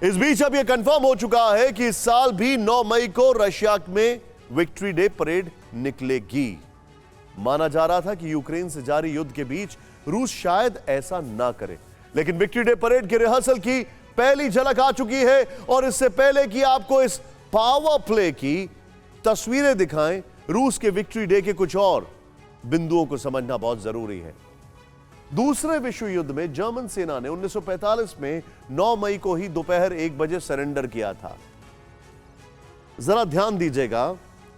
इस बीच अब यह कंफर्म हो चुका है कि इस साल भी 9 मई को रशिया में विक्ट्री डे परेड निकलेगी। माना जा रहा था कि यूक्रेन से जारी युद्ध के बीच रूस शायद ऐसा ना करे, लेकिन विक्ट्री डे परेड के रिहर्सल की पहली झलक आ चुकी है। और इससे पहले कि आपको इस पावर प्ले की तस्वीरें दिखाएं, रूस के विक्ट्री डे के कुछ और बिंदुओं को समझना बहुत जरूरी है। दूसरे विश्व युद्ध में जर्मन सेना ने 1945 में 9 मई को ही दोपहर 1 बजे सरेंडर किया था। जरा ध्यान दीजिएगा,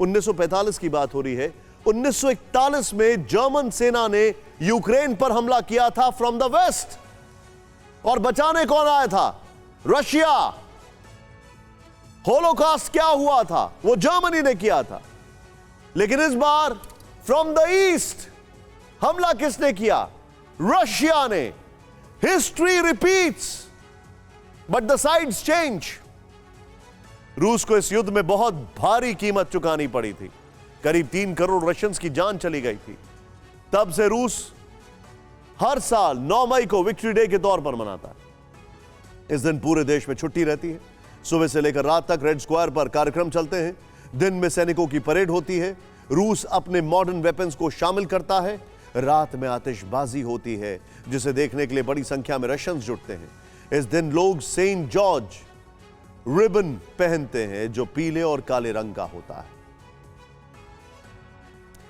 1945 की बात हो रही है। 1941 में जर्मन सेना ने यूक्रेन पर हमला किया था फ्रॉम द वेस्ट, और बचाने कौन आया था? रशिया। होलोकॉस्ट क्या हुआ था? वो जर्मनी ने किया था। लेकिन इस बार फ्रॉम द ईस्ट हमला किसने किया? रशिया ने। History repeats but the sides change. रूस को इस युद्ध में बहुत भारी कीमत चुकानी पड़ी थी। करीब 3 करोड़ रशियंस की जान चली गई थी। तब से रूस हर साल 9 मई को विक्ट्री डे के तौर पर मनाता है। इस दिन पूरे देश में छुट्टी रहती है। सुबह से लेकर रात तक रेड स्क्वायर पर कार्यक्रम चलते हैं। दिन में सैनिकों की परेड होती है। रूस अपने मॉडर्न वेपन्स को शामिल करता है। रात में आतिशबाजी होती है, जिसे देखने के लिए बड़ी संख्या में रशियंस जुटते हैं। इस दिन लोग सेंट जॉर्ज रिबन पहनते हैं, जो पीले और काले रंग का होता है।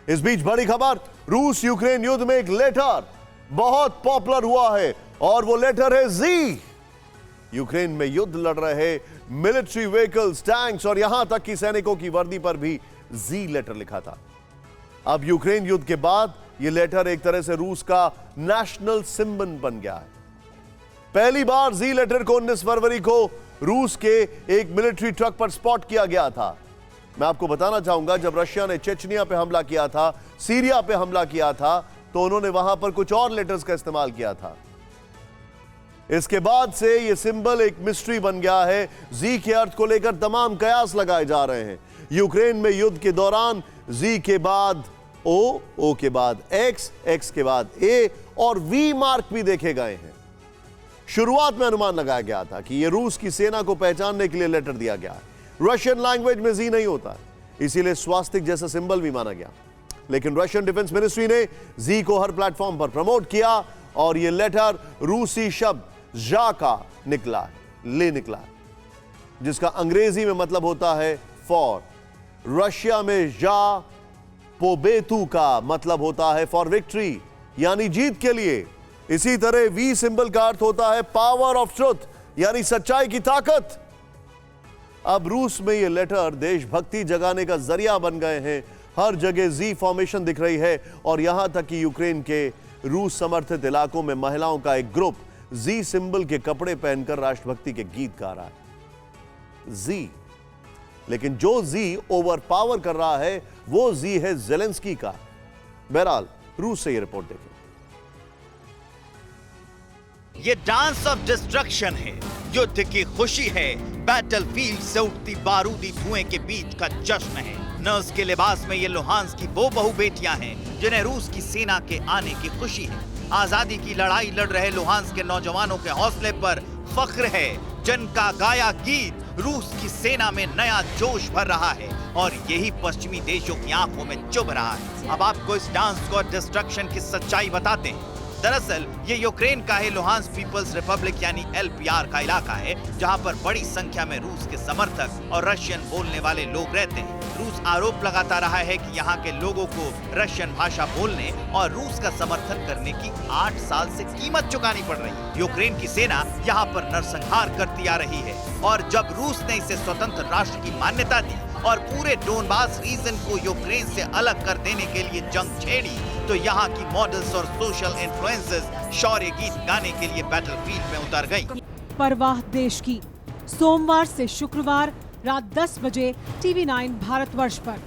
इस बीच बड़ी खबर, रूस यूक्रेन युद्ध में एक लेटर बहुत पॉपुलर हुआ है, और वो लेटर है जी। यूक्रेन में युद्ध लड़ रहे मिलिट्री व्हीकल्स, टैंक्स और यहां तक कि सैनिकों की वर्दी पर भी जी लेटर लिखा था। अब यूक्रेन युद्ध के बाद यह लेटर एक तरह से रूस का नेशनल सिंबल बन गया है। पहली बार जी लेटर को 19 फरवरी को रूस के एक मिलिट्री ट्रक पर स्पॉट किया गया था। मैं आपको बताना चाहूंगा, जब रशिया ने चेचनिया पे हमला किया था, सीरिया पे हमला किया था, तो उन्होंने वहां पर कुछ और लेटर्स का इस्तेमाल किया था। इसके बाद से यह सिंबल एक मिस्ट्री बन गया है। जी के अर्थ को लेकर तमाम कयास लगाए जा रहे हैं। यूक्रेन में युद्ध के दौरान जी के बाद ओ के बाद एक्स के बाद ए और वी मार्क भी देखे गए हैं। शुरुआत में अनुमान लगाया गया था कि यह रूस की सेना को पहचानने के लिए लेटर दिया गया है। रशियन लैंग्वेज में जी नहीं होता, इसीलिए स्वास्तिक जैसा सिंबल भी माना गया। लेकिन रशियन डिफेंस मिनिस्ट्री ने जी को हर प्लेटफॉर्म पर प्रमोट किया, और यह लेटर रूसी शब्द जा का निकला, जिसका अंग्रेजी में मतलब होता है फॉर। रशिया में जा पोबेतु का मतलब होता है फॉर विक्ट्री, यानी जीत के लिए। इसी तरह वी सिंबल का अर्थ होता है पावर ऑफ ट्रुथ, यानी सच्चाई की ताकत। अब रूस में यह लेटर देशभक्ति जगाने का जरिया बन गए हैं। हर जगह जी फॉर्मेशन दिख रही है, और यहां तक कि यूक्रेन के रूस समर्थित इलाकों में महिलाओं का एक ग्रुप जी सिंबल के कपड़े पहनकर राष्ट्रभक्ति के गीत गा रहा है। जी, लेकिन जो जी ओवर पावर कर रहा है वो जी है ज़ेलेंस्की का। बहरहाल रूस से यह रिपोर्ट देखें। ये डांस ऑफ डिस्ट्रक्शन है, युद्ध की खुशी है, बैटलफील्ड से उठती बारूदी धुएं के बीच का जश्न है। नर्स के लिबास में ये लुहांस्क की वो बहू बेटियां हैं जिन्हें रूस की सेना के आने की खुशी है। आजादी की लड़ाई लड़ रहे लुहांस्क के नौजवानों के हौसले पर फख्र है, जिनका गाया गीत रूस की सेना में नया जोश भर रहा है, और यही पश्चिमी देशों की आंखों में चुभ रहा है। अब आपको इस डांस को डिस्ट्रक्शन की सच्चाई बताते हैं। दरअसल ये यूक्रेन का ही लुहांस्क पीपल्स रिपब्लिक यानी LPR का इलाका है, जहां पर बड़ी संख्या में रूस के समर्थक और रशियन बोलने वाले लोग रहते हैं। रूस आरोप लगाता रहा है कि यहाँ के लोगों को रशियन भाषा बोलने और रूस का समर्थन करने की 8 साल से कीमत चुकानी पड़ रही है। यूक्रेन की सेना यहाँ पर नरसंहार करती आ रही है, और जब रूस ने इसे स्वतंत्र राष्ट्र की मान्यता दी और पूरे डोनबास रीजन को यूक्रेन से अलग कर देने के लिए जंग छेड़ी, तो यहाँ की मॉडल्स और सोशल इन्फ्लुएंसर्स शौर्य गीत गाने के लिए बैटलफील्ड में उतर गई। परवाह देश की, सोमवार से शुक्रवार रात 10 बजे TV9 भारतवर्ष पर।